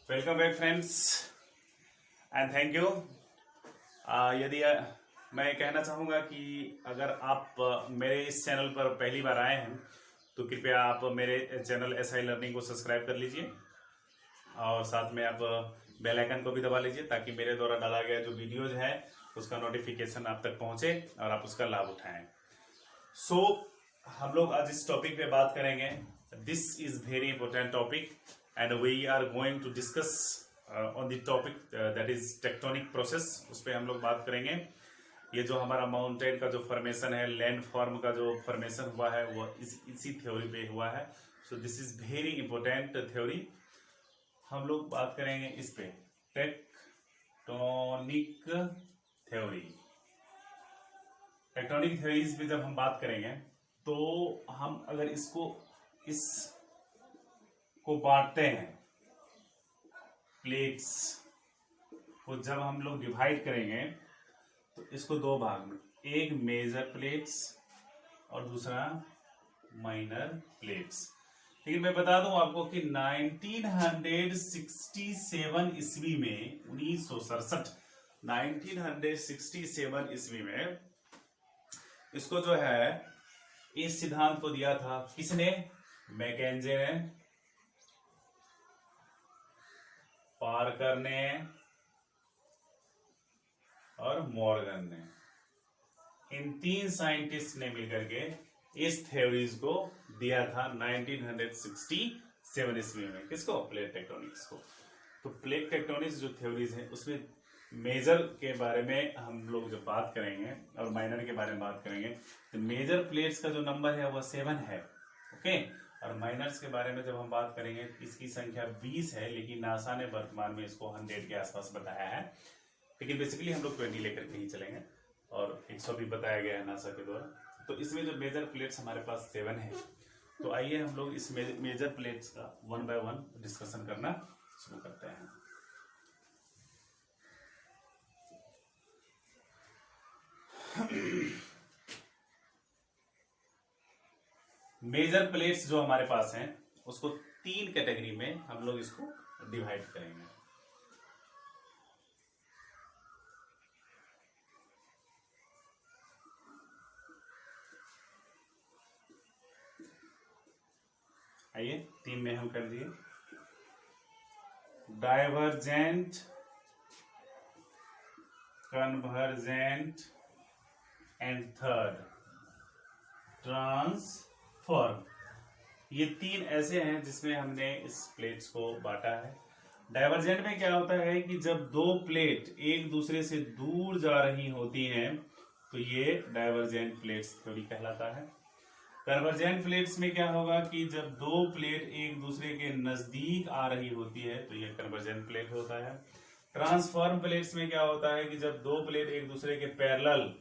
Welcome back friends and thank you. यदि मैं कहना चाहूँगा कि अगर आप मेरे इस चैनल पर पहली बार आए हैं तो कृपया आप मेरे चैनल एसआई लर्निंग को सब्सक्राइब कर लीजिए और साथ में आप बेल आइकन को भी दबा लीजिए ताकि मेरे द्वारा डाला गया जो वीडियोज है उसका नोटिफिकेशन आप तक पहुँचे और आप उसका लाभ उठाएं। सो हम लोग आज इस टॉपिक पे बात करेंगे। This is very important topic and we are going to discuss on the topic that is tectonic process. उस पर हम लोग बात करेंगे। ये जो हमारा माउंटेन का जो फॉर्मेशन है, लैंड फॉर्म का जो फॉर्मेशन हुआ है वो इसी थ्योरी पे हुआ है। So this is very important theory. हम लोग बात करेंगे इस पे टेक्टोनिक थ्योरी। टेक्टोनिक थ्योरीज पे जब हम बात करेंगे तो हम अगर इस को बांटते हैं, प्लेट्स को जब हम लोग डिवाइड करेंगे तो इसको दो भाग में, एक मेजर प्लेट्स और दूसरा माइनर प्लेट्स। लेकिन मैं बता दूं आपको कि 1967 ईस्वी में 1967 ईस्वी में इसको जो है इस सिद्धांत को दिया था किसने? मैकेंजे ने, पार्कर ने और मॉर्गन ने। इन तीन साइंटिस्ट ने मिलकर के इस थ्योरीज को दिया था 1967 ईस्वी में। किसको? प्लेट टेक्टोनिक्स को। तो प्लेट टेक्टोनिक्स जो थ्योरीज है उसमें मेजर के बारे में हम लोग जब बात करेंगे और माइनर के बारे में बात करेंगे तो मेजर प्लेट्स का जो नंबर है वो 7 है, ओके। और माइनर्स के बारे में जब हम बात करेंगे इसकी संख्या 20 है, लेकिन नासा ने वर्तमान में इसको 100 के आसपास बताया है। लेकिन बेसिकली हम लोग 20 लेकर के ही चलेंगे और 100 भी बताया गया है नासा के द्वारा। तो इसमें जो मेजर प्लेट्स हमारे पास 7 है, तो आइए हम लोग इस मेजर प्लेट्स का 1 बाय 1 डिस्कशन करना शुरू करते हैं। मेजर प्लेट्स जो हमारे पास हैं उसको 3 कैटेगरी में हम लोग इसको डिवाइड करेंगे। आइए 3 में हम कर दिए। Divergent, convergent and third transform. ये 3 ऐसे हैं जिसमें हमने इस प्लेट्स को बांटा है। डाइवर्जेंट में क्या होता है कि जब दो प्लेट एक दूसरे से दूर जा रही होती हैं तो ये डाइवर्जेंट प्लेट्स थ्योरी कहलाता है। कन्वर्जेंट प्लेट्स में क्या होगा कि जब दो प्लेट एक दूसरे के नजदीक आ रही होती है तो ये कन्वर्जेंट प्लेट होता है। ट्रांसफॉर्म प्लेट्स में क्या होता है कि जब दो प्लेट एक दूसरे के पैरेलल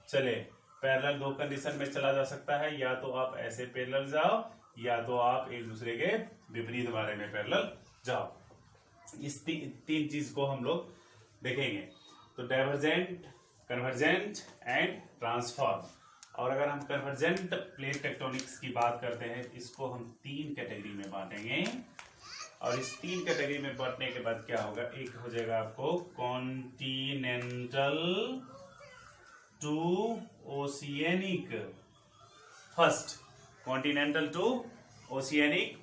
चले, पैरेलल 2 कंडीशन में चला जा सकता है, या तो आप ऐसे पैरेलल जाओ या तो आप एक दूसरे के विपरीत बारे में पैरेलल जाओ। इस 3 चीज को हम लोग देखेंगे। तो डाइवर्जेंट, कन्वर्जेंट एंड ट्रांसफॉर्म। और अगर हम कन्वर्जेंट प्लेट टेक्टोनिक्स की बात करते हैं इसको हम 3 कैटेगरी में बांटेंगे। और इस 3 कैटेगरी में बांटने के बाद क्या होगा, एक हो जाएगा आपको continental to oceanic. First continental to oceanic,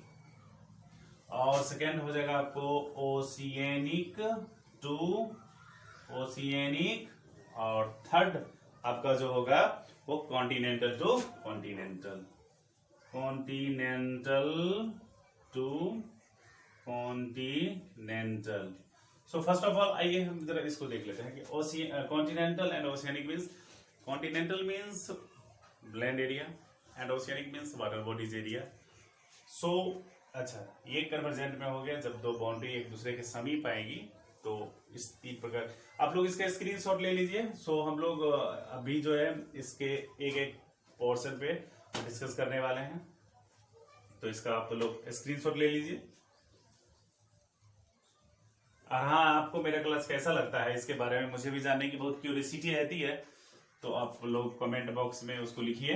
और सेकेंड हो जाएगा आपको ओशियनिक टू ओशियनिक, और थर्ड आपका जो होगा वो continental to continental, continental to continental. So first of all आइए हम जरा इसको देख लेते हैं कि continental and oceanic means, continental means land area and oceanic means water bodies area. So अच्छा, ये कन्वर्जेंट में हो गया जब दो बाउंड्री एक दूसरे के समीप आएगी। तो इस 3 प्रकार आप लोग इसका स्क्रीनशॉट ले लीजिए। सो हम लोग अभी जो है इसके एक पोर्शन पे डिस्कस करने वाले हैं, तो इसका आप लोग स्क्रीनशॉट ले लीजिए। हाँ, आपको मेरा क्लास कैसा लगता है इसके बारे में मुझे भी जानने की बहुत क्यूरियोसिटी रहती है, तो आप लोग कमेंट बॉक्स में उसको लिखिए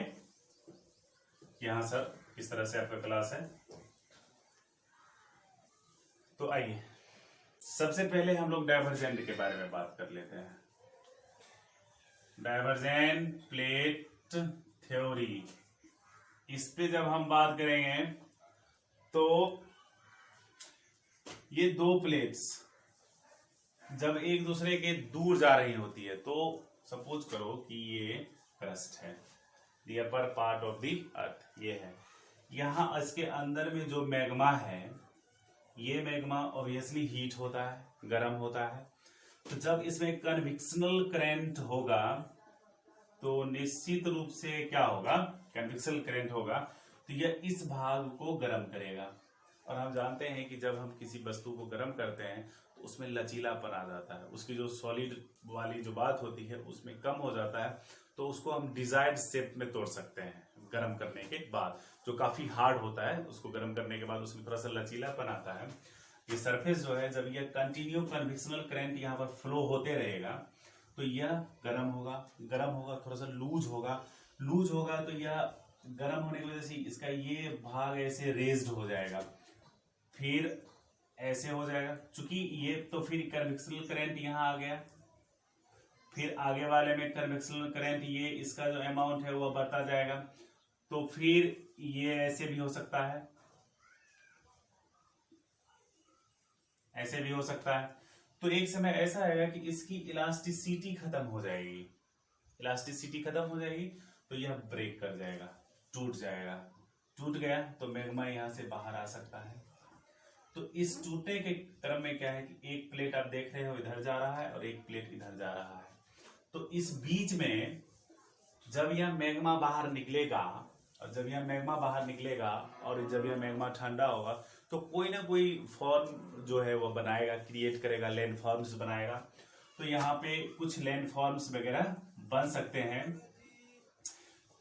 कि हाँ सर किस तरह से आपका क्लास है। तो आइए सबसे पहले हम लोग डाइवर्जेंट के बारे में बात कर लेते हैं। डाइवर्जेंट प्लेट थ्योरी, इस पे जब हम बात करेंगे तो ये दो प्लेट्स जब एक दूसरे के दूर जा रही होती है, तो सपोज करो कि ये क्रस्ट है, the upper part of the earth ये है, यहाँ इसके अंदर में जो मैग्मा है, ये मैग्मा ऑब्वियसली हीट होता है, गर्म होता है। तो जब इसमें कन्वेक्शनल करंट होगा तो निश्चित रूप से क्या होगा, कन्वेक्शनल करंट होगा तो यह इस भाग को गर्म करेगा। और हम जानते हैं कि जब हम किसी वस्तु को गर्म करते हैं तो उसमें लचीलापन आ जाता है, उसकी जो सॉलिड वाली जो बात होती है उसमें कम हो जाता है, तो उसको हम डिजायर्ड शेप में तोड़ सकते हैं गर्म करने के बाद। जो काफी हार्ड होता है उसको गर्म करने के बाद उसमें थोड़ा सा लचीलापन आता है। ये सरफेस जो है, जब यह कंटिन्यू कन्वेक्शनल करंट यहाँ पर फ्लो होते रहेगा तो यह गर्म होगा थोड़ा सा लूज होगा तो यह गर्म होने की वजह से इसका ये भाग ऐसे रेज्ड हो जाएगा, फिर ऐसे हो जाएगा, चूंकि ये तो फिर कन्वेक्शनल करंट यहाँ आ गया, फिर आगे वाले में कन्वेक्शनल करंट ये इसका जो अमाउंट है वो बढ़ता जाएगा, तो फिर ये ऐसे भी हो सकता है, ऐसे भी हो सकता है। तो एक समय ऐसा आएगा कि इसकी इलास्टिसिटी खत्म हो जाएगी, इलास्टिसिटी खत्म हो जाएगी तो यह ब्रेक कर जाएगा, टूट गया तो मैग्मा यहां से बाहर आ सकता है। तो इस टूटने के क्रम में क्या है कि एक प्लेट आप देख रहे हो इधर जा रहा है और एक प्लेट इधर जा रहा है, तो इस बीच में जब यह मैग्मा बाहर निकलेगा और जब यह मैग्मा ठंडा होगा तो कोई ना कोई फॉर्म जो है वो बनाएगा, क्रिएट करेगा, लैंड फॉर्म्स बनाएगा। तो यहाँ पे कुछ लैंड फॉर्म्स वगैरह बन सकते हैं।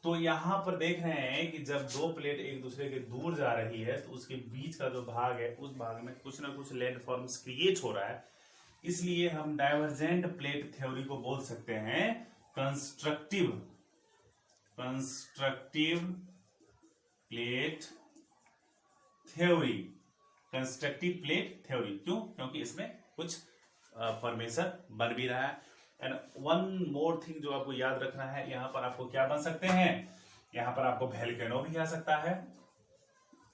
तो यहाँ पर देख रहे हैं कि जब दो प्लेट एक दूसरे के दूर जा रही है तो उसके बीच का जो भाग है उस भाग में कुछ ना कुछ लैंड फॉर्म्स क्रिएट हो रहा है, इसलिए हम डाइवर्जेंट प्लेट थ्योरी को बोल सकते हैं constructive plate theory. Constructive plate theory क्यों? क्योंकि इसमें कुछ फॉर्मेशन बन भी रहा है। एंड वन मोर थिंग जो आपको याद रखना है, यहाँ पर आपको क्या बन सकते हैं, यहाँ पर आपको वोल्केनो भी आ सकता है,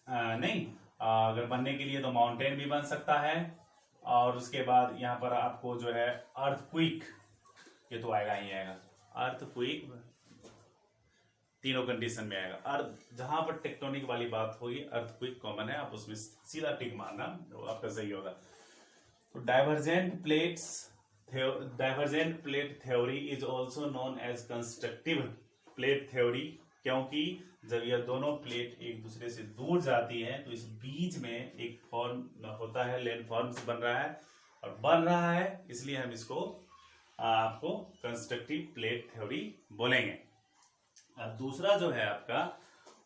अगर बनने के लिए तो माउंटेन भी बन सकता है, और उसके बाद यहाँ पर आपको जो है अर्थक्वेक, ये तो आएगा ही आएगा, अर्थक्वेक तीनों कंडीशन में आएगा। अर्थ जहां पर टेक्टोनिक वाली बात होगी अर्थक्वेक कॉमन है, आप उसमें सीधा टिक मारना तो आपका सही होगा। तो divergent plate theory is also known as constructive plate theory, क्योंकि जब यह दोनों प्लेट एक दूसरे से दूर जाती हैं तो इस बीच में एक फॉर्म होता है, लैंड फॉर्म्स बन रहा है, इसलिए हम इसको आपको कंस्ट्रक्टिव प्लेट थ्योरी बोलेंगे। अब दूसरा जो है आपका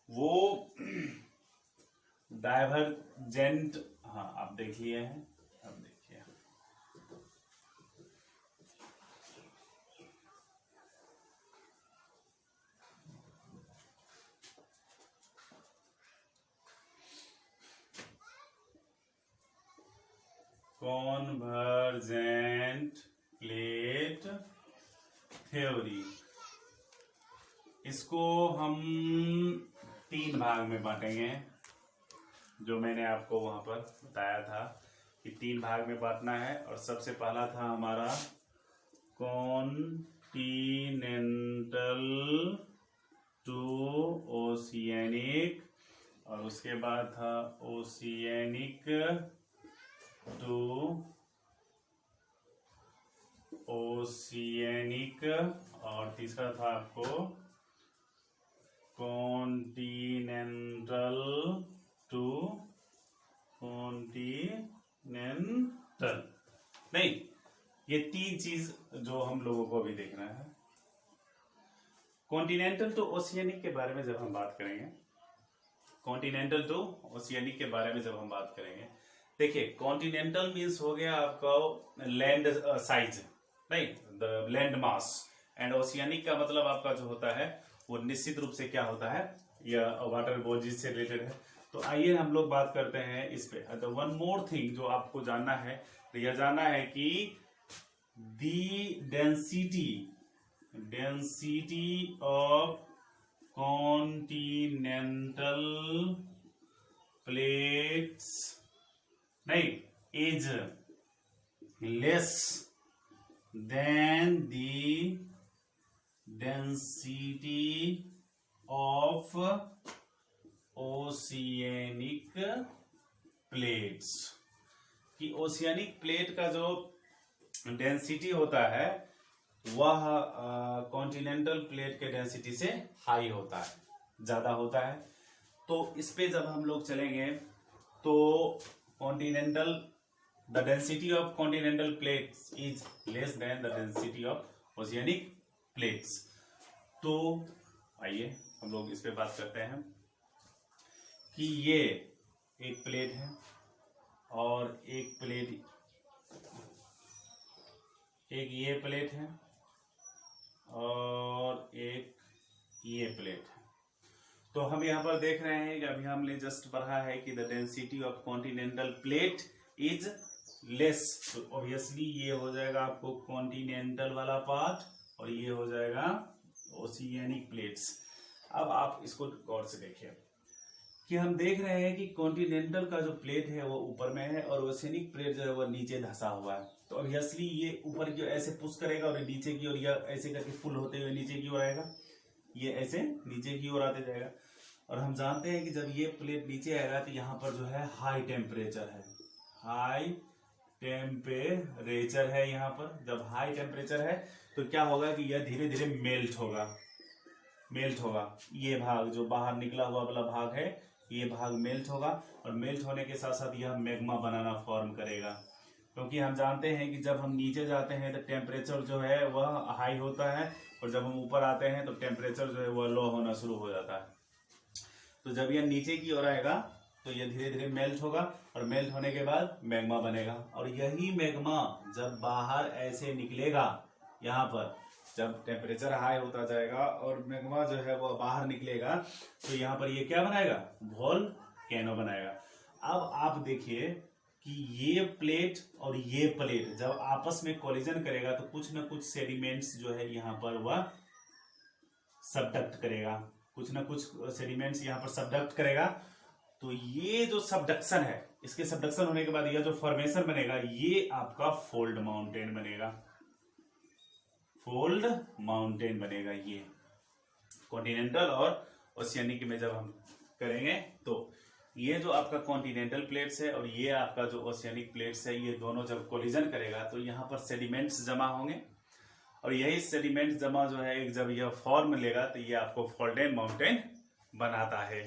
वो डाइवर्जेंट, हाँ आप देख लिए हैं, अब देखिए कॉन्वर्जेंट प्लेट थ्योरी, इसको हम 3 भाग में बांटेंगे, जो मैंने आपको वहां पर बताया था कि 3 भाग में बांटना है। और सबसे पहला था हमारा कॉन्टिनेंटल टू ओशियनिक, और उसके बाद था ओशियनिक टू ओशियनिक, और तीसरा था आपको कॉन्टिनेंटल टू कॉन्टिनेंटल। नहीं, ये 3 चीज जो हम लोगों को अभी देखना है। कॉन्टिनेंटल टू ओशियनिक के बारे में जब हम बात करेंगे, देखिए कॉन्टिनेंटल मीन्स हो गया आपका लैंड साइज, नहीं the land mass, and oceanic का मतलब आपका जो होता है वो निश्चित रूप से क्या होता है, यह वाटर बॉडीज से रिलेटेड है। तो आइए हम लोग बात करते हैं इस पे। तो वन मोर थिंग जो आपको जानना है, तो यह जानना है कि दी डेंसिटी ऑफ कॉन्टिनेंटल प्लेट्स नहीं is less than the density of oceanic plates. कि ओशियनिक प्लेट का जो डेंसिटी होता है वह कॉन्टिनेंटल प्लेट के डेंसिटी से हाई होता है, ज्यादा होता है। तो इस पे जब हम लोग चलेंगे तो continental the density of continental plates is less than the density of oceanic plates. तो आइए हम लोग इस पे बात करते हैं कि ये एक प्लेट है और एक ये प्लेट है और एक ये प्लेट है। तो हम यहाँ पर देख रहे हैं कि अभी हमने जस्ट पढ़ा है कि the density of continental plate is less. तो ऑब्वियसली ये हो जाएगा आपको कॉन्टिनेंटल वाला पार्ट और ये हो जाएगा ओशियनिक प्लेट्स। अब आप इसको गौर से देखिए कि हम देख रहे हैं कि कॉन्टिनेंटल का जो प्लेट है वो ऊपर में है और ओशियनिक प्लेट जो है वो नीचे धंसा हुआ है। तो ऑब्वियसली ये ऊपर की ओर ऐसे पुश करेगा और नीचे की ओर या ऐसे करके फुल होते हुए नीचे की ओर आएगा, ये ऐसे नीचे की ओर आते जाएगा। और हम जानते हैं कि जब ये प्लेट नीचे आएगा तो यहाँ पर जो है हाई टेम्परेचर है, हाई टेम्परेचर है। यहाँ पर जब हाई टेम्परेचर है तो क्या होगा कि यह धीरे धीरे मेल्ट होगा। ये भाग जो बाहर निकला हुआ वाला भाग है ये भाग मेल्ट होगा और मेल्ट होने के साथ साथ यह मैग्मा बनाना फॉर्म करेगा। क्योंकि हम जानते हैं कि जब हम नीचे जाते हैं तो टेम्परेचर जो है वह हाई होता है और जब हम ऊपर आते हैं तो टेम्परेचर जो है वह लो होना शुरू हो जाता है। तो जब यह नीचे की ओर आएगा तो यह धीरे धीरे मेल्ट होगा और मेल्ट होने के बाद मैग्मा बनेगा। और यही मैग्मा जब बाहर ऐसे निकलेगा, यहाँ पर जब टेम्परेचर हाई होता जाएगा और मैग्मा जो है वो बाहर निकलेगा तो यहाँ पर ये क्या बनाएगा, वोल्केनो बनाएगा। अब आप देखिए कि ये प्लेट और ये प्लेट जब आपस में कोलिजन करेगा तो कुछ ना कुछ सेडिमेंट्स जो है यहाँ पर वह सबडक्ट करेगा, कुछ ना कुछ सेडिमेंट्स यहाँ पर सबडक्ट करेगा। तो ये जो सबडक्शन है, इसके सबडक्शन होने के बाद यह जो फॉर्मेशन बनेगा ये आपका फोल्ड माउंटेन बनेगा, फोल्ड माउंटेन बनेगा। ये कॉन्टिनेंटल और ओशियनिक में जब हम करेंगे तो ये जो आपका कॉन्टिनेंटल प्लेट्स है और ये आपका जो ओशियनिक प्लेट्स है, ये दोनों जब कोलिजन करेगा तो यहाँ पर सेडिमेंट्स जमा होंगे और यही सेडिमेंट जमा जो है जब यह फॉर्म लेगा तो ये आपको फोल्डेन माउंटेन बनाता है।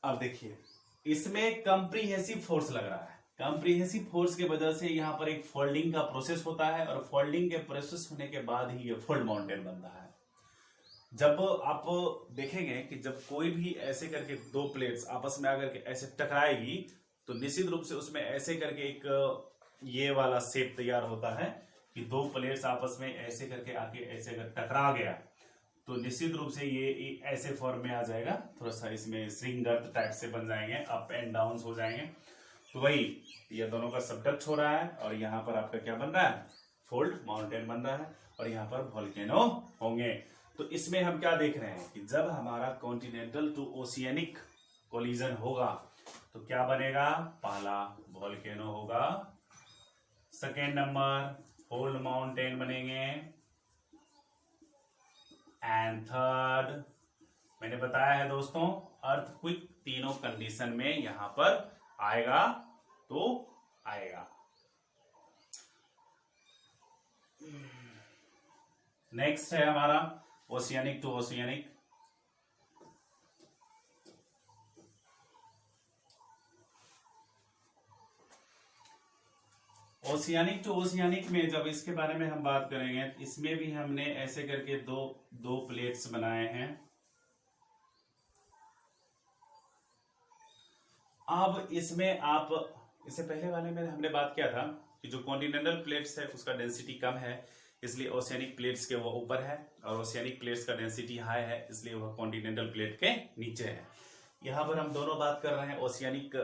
अब देखिए इसमें कंप्रीहेंसिव फोर्स लग रहा है। कंप्रीहेंसिव फोर्स के वजह से यहाँ पर एक फोल्डिंग का प्रोसेस होता है और फोल्डिंग के प्रोसेस होने के बाद ही ये फोल्ड माउंटेन बनता है। जब आप देखेंगे कि जब कोई भी ऐसे करके दो प्लेट्स आपस में आकर के ऐसे टकराएगी तो निश्चित रूप से उसमें ऐसे करके एक ये वाला शेप तैयार होता है कि दो प्लेट्स आपस में ऐसे करके आके ऐसे अगर टकरा गया तो निश्चित रूप से ये ऐसे फॉर्म में आ जाएगा, थोड़ा सा इसमें स्ट्रिंग गर्त टाइप से बन जाएंगे, अप एंड डाउन हो जाएंगे। तो वही ये दोनों का सबडक्ट हो रहा है और यहाँ पर आपका क्या बन रहा है, फोल्ड माउंटेन बन रहा है और यहाँ पर वोल्केनो होंगे। तो इसमें हम क्या देख रहे हैं कि जब हमारा कॉन्टिनेंटल टू ओशियनिक कोलिजन होगा तो क्या बनेगा, पहला वोल्केनो होगा, सेकेंड नंबर फोल्ड माउंटेन बनेंगे एंड थर्ड मैंने बताया है दोस्तों अर्थक्वेक तीनों कंडीशन में यहां पर आएगा तो आएगा। नेक्स्ट है हमारा oceanic to oceanic. Oceanic to oceanic में जब इसके बारे में हम बात करेंगे इसमें भी हमने ऐसे करके दो प्लेट्स बनाए हैं। अब इसमें आप इससे पहले वाले में हमने बात किया था कि जो कॉन्टिनेंटल प्लेट्स है उसका डेंसिटी कम है, इसलिए ओशियानिक प्लेट्स के वो ऊपर है, और ओशियानिक प्लेट्स का डेंसिटी हाई है, इसलिए वह कॉन्टिनेंटल प्लेट के नीचे है। यहाँ पर हम दोनों बात कर रहे हैं ओशियानिक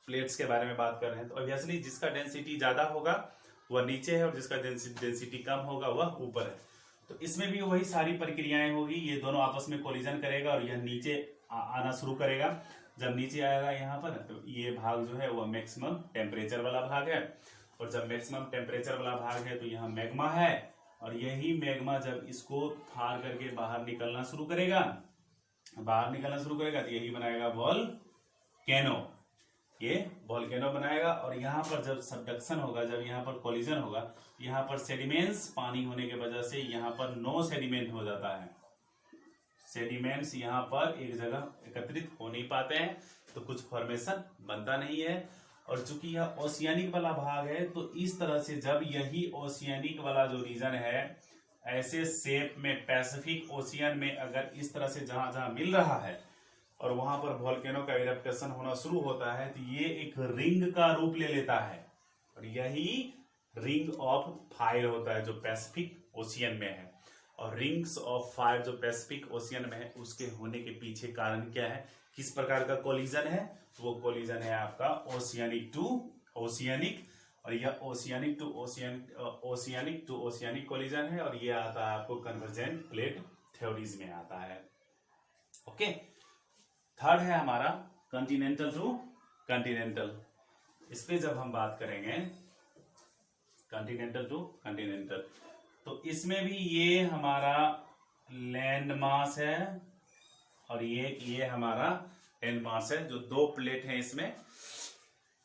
प्लेट्स के बारे में बात कर रहे हैं, तो ऑब्वियसली जिसका डेंसिटी ज्यादा होगा वह नीचे है, और जिसका डेंसिटी कम होगा वह ऊपर है। तो इसमें भी वही सारी प्रक्रियाएं होगी, ये दोनों आपस में कोलिजन करेगा और यह नीचे आना शुरू करेगा। जब नीचे आएगा यहाँ पर, तो ये भाग जो है वह मैक्सिमम टेम्परेचर वाला भाग है, और जब मैक्सिमम टेम्परेचर वाला भाग है तो यहाँ मैग्मा है, और यही मैग्मा जब इसको फाड़ करके बाहर निकलना शुरू करेगा तो यही बनाएगा वोल्केनो, ये वोल्केनो बनाएगा। और यहाँ पर जब सबडक्शन होगा, जब यहाँ पर कोलिजन होगा, यहाँ पर सेडिमेंट्स पानी होने की वजह से यहाँ पर नो सेडिमेंट हो जाता है, सेडिमेंट्स यहाँ पर एक जगह एकत्रित हो नहीं पाते हैं, तो कुछ फॉर्मेशन बनता नहीं है। और चूंकि यह ओशियानिक वाला भाग है, तो इस तरह से जब यही ओशियानिक वाला जो रीजन है ऐसे शेप में पैसिफिक ओशियन में अगर इस तरह से जहां जहां मिल रहा है और वहां पर वोल्केनो का इरप्टेशन होना शुरू होता है, तो ये एक रिंग का रूप ले लेता है, और यही रिंग ऑफ फायर होता है जो पैसिफिक ओशियन में है। और रिंग्स ऑफ फायर जो पैसिफिक ओशियन में है, उसके होने के पीछे कारण क्या है, किस प्रकार का कोलिजन है, वो कोलिजन है आपका ओशियानिक टू ओशियानिक, और यह ओशियानिक टू ओशियानिक कोलिजन है, और ये आता है आपको कन्वर्जेंट प्लेट थ्योरीज में आता है। ओके, थर्ड है हमारा कॉन्टिनेंटल टू कॉन्टिनेंटल। इस पे जब हम बात करेंगे कॉन्टिनेंटल टू कॉन्टिनेंटल, तो इसमें भी ये हमारा लैंड मास है और ये हमारा लैंड मास है, जो दो प्लेट है इसमें।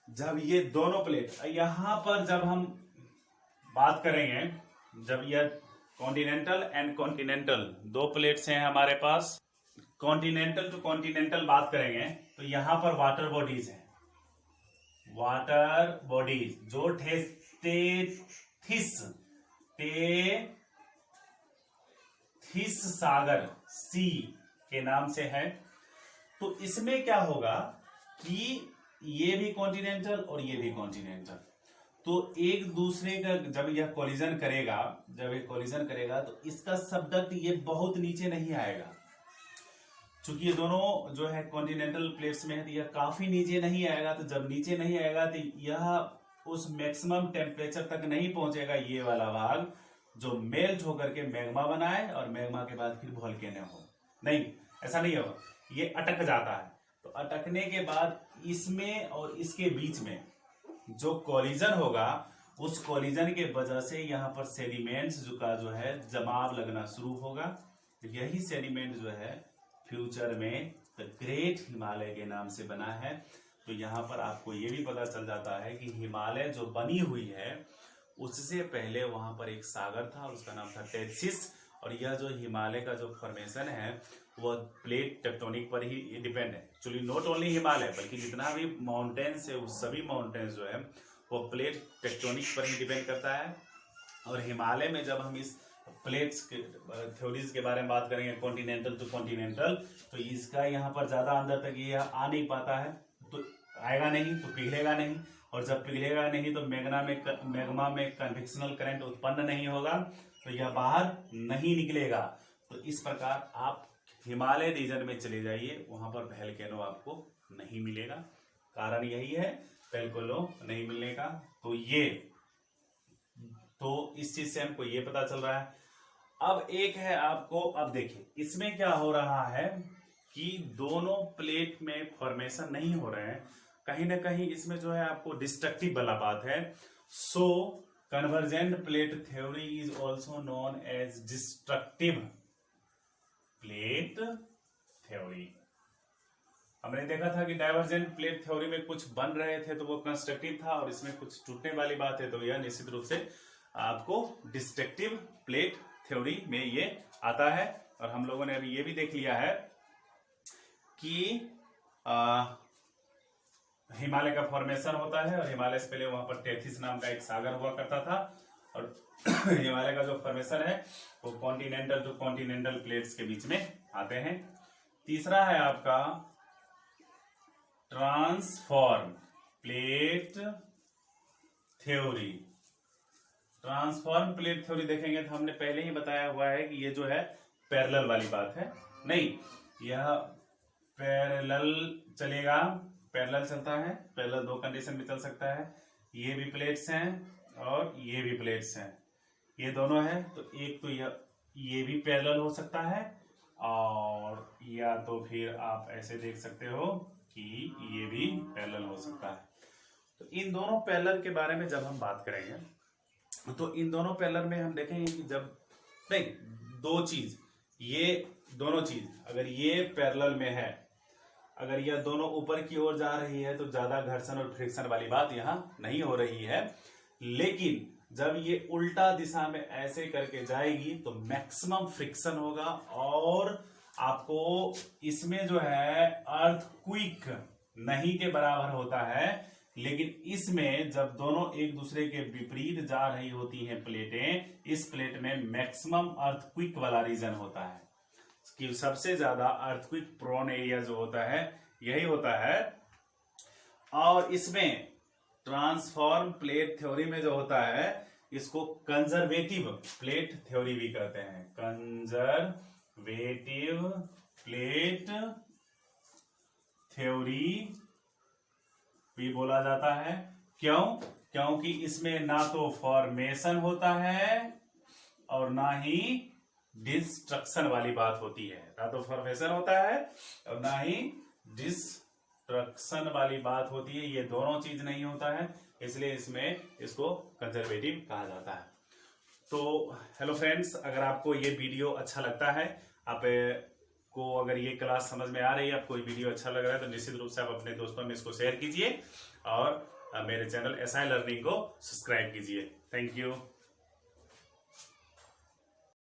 जब ये दोनों प्लेट यहां पर जब हम बात करेंगे, जब यह कॉन्टिनेंटल एंड कॉन्टिनेंटल दो प्लेट्स हैं हमारे पास, कॉन्टिनेंटल टू कॉन्टिनेंटल बात करेंगे, तो यहां पर वाटर बॉडीज है, वाटर बॉडीज जो थिस सागर सी के नाम से है। तो इसमें क्या होगा कि ये भी कॉन्टिनेंटल और ये भी कॉन्टिनेंटल, तो एक दूसरे का जब यह कोलिजन करेगा तो इसका सबडक्ट ये बहुत नीचे नहीं आएगा, चूंकि ये दोनों जो है कॉन्टिनेंटल प्लेट्स में है, तो यह काफी नीचे नहीं आएगा। तो जब नीचे नहीं आएगा तो यह उस मैक्सिमम टेम्परेचर तक नहीं पहुंचेगा, ये वाला भाग जो मेल्ट होकर के मैग्मा बनाए और मैग्मा के बाद फिर वोल्केनो हो, नहीं ऐसा नहीं होगा, ये अटक जाता है। तो अटकने के बाद इसमें और इसके बीच में जो कोलिजन होगा, उस कोलिजन के वजह से यहाँ पर सेडिमेंट्स जो है जमाव लगना शुरू होगा। तो यही सेडिमेंट जो है फ्यूचर में द ग्रेट हिमालय के नाम से बना है। तो यहाँ पर आपको ये भी पता चल जाता है कि हिमालय जो बनी हुई है उससे पहले वहां पर एक सागर था, उसका नाम था टेथिस, और यह जो हिमालय का जो फॉर्मेशन है वह प्लेट टेक्टोनिक पर ही डिपेंड है। एक्चुअली नॉट ओनली हिमालय, बल्कि जितना भी माउंटेन्स है उस सभी माउंटेन्स जो है वो प्लेट टेक्टोनिक पर ही डिपेंड करता है। और हिमालय में जब हम इस प्लेट्स के थ्योरीज के बारे में बात करेंगे कॉन्टिनेंटल टू कॉन्टिनेंटल, तो इसका यहाँ पर ज्यादा अंदर तक ये आ नहीं पाता है, तो आएगा नहीं, तो पिघलेगा नहीं, और जब पिघलेगा नहीं तो मैग्मा में कन्वेक्शनल करंट उत्पन्न नहीं होगा, तो यह बाहर नहीं निकलेगा। तो इस प्रकार आप हिमालय रीजन में चले जाइए, वहां पर वोल्केनो आपको नहीं मिलेगा, कारण यही है वोल्केनो नहीं मिलने का। तो इस चीज से हमको ये पता चल रहा है। अब एक है आपको, अब देखिए इसमें क्या हो रहा है कि दोनों प्लेट में फॉर्मेशन नहीं हो रहे हैं, कहीं ना कहीं इसमें जो है आपको डिस्ट्रक्टिव वाला बात है। So convergent plate theory is also known as destructive plate theory. हमने देखा था कि डाइवर्जेंट प्लेट थ्योरी में कुछ बन रहे थे तो वो कंस्ट्रक्टिव था, और इसमें कुछ टूटने वाली बात है, तो यह निश्चित रूप से आपको डिस्ट्रक्टिव प्लेट थ्योरी में ये आता है। और हम लोगों ने अभी ये भी देख लिया है कि हिमालय का फॉर्मेशन होता है, और हिमालय से पहले वहां पर टेथिस नाम का एक सागर हुआ करता था, और हिमालय का जो फॉर्मेशन है वो कॉन्टिनेंटल टू कॉन्टिनेंटल प्लेट्स के बीच में आते हैं। तीसरा है आपका transform plate theory. Transform plate theory देखेंगे तो हमने पहले ही बताया हुआ है कि ये जो है पैरेलल वाली बात है, नहीं यह पैरेलल चलेगा, पैरेलल चलता है, पैरेलल दो कंडीशन में चल सकता है, ये भी प्लेट्स हैं और ये भी प्लेट्स हैं, ये दोनों हैं तो एक तो ये भी पैरेलल हो सकता है और या तो फिर आप ऐसे देख सकते हो कि ये भी पैरेलल हो सकता है। तो इन दोनों पैरेलल के बारे में जब हम बात करेंगे तो इन दोनों पैरेलल में हम देखेंगे कि जब नहीं दो चीज, ये दोनों चीज अगर ये पैरेलल में है, अगर यह दोनों ऊपर की ओर जा रही है तो ज्यादा घर्षण और फ्रिक्शन वाली बात यहाँ नहीं हो रही है, लेकिन जब ये उल्टा दिशा में ऐसे करके जाएगी तो मैक्सिमम फ्रिक्शन होगा और आपको इसमें जो है अर्थक्वेक नहीं के बराबर होता है, लेकिन इसमें जब दोनों एक दूसरे के विपरीत जा रही होती हैं प्लेटें, इस प्लेट में मैक्सिमम अर्थक्वेक वाला रीजन होता है कि सबसे ज्यादा अर्थक्वेक प्रोन एरिया जो होता है यही होता है। और इसमें ट्रांसफॉर्म प्लेट थ्योरी में जो होता है इसको कंजर्वेटिव प्लेट थ्योरी भी कहते हैं, कंजर्वेटिव प्लेट थ्योरी भी बोला जाता है। क्यों? क्योंकि इसमें ना तो फॉर्मेशन होता है और ना ही डिस्ट्रक्शन वाली बात होती है, ना तो फॉर्मेशन होता है और ना ही डिस्ट्रक्शन वाली बात होती है, ये दोनों चीज नहीं होता है, इसलिए इसमें इसको कंजर्वेटिव कहा जाता है। तो हेलो फ्रेंड्स, अगर आपको ये वीडियो अच्छा लगता है, आप को अगर ये क्लास समझ में आ रही है, आपको ये वीडियो अच्छा लग रहा है तो निश्चित रूप से आप अपने दोस्तों में इसको शेयर कीजिए और मेरे चैनल SI लर्निंग को सब्सक्राइब कीजिए। Thank you.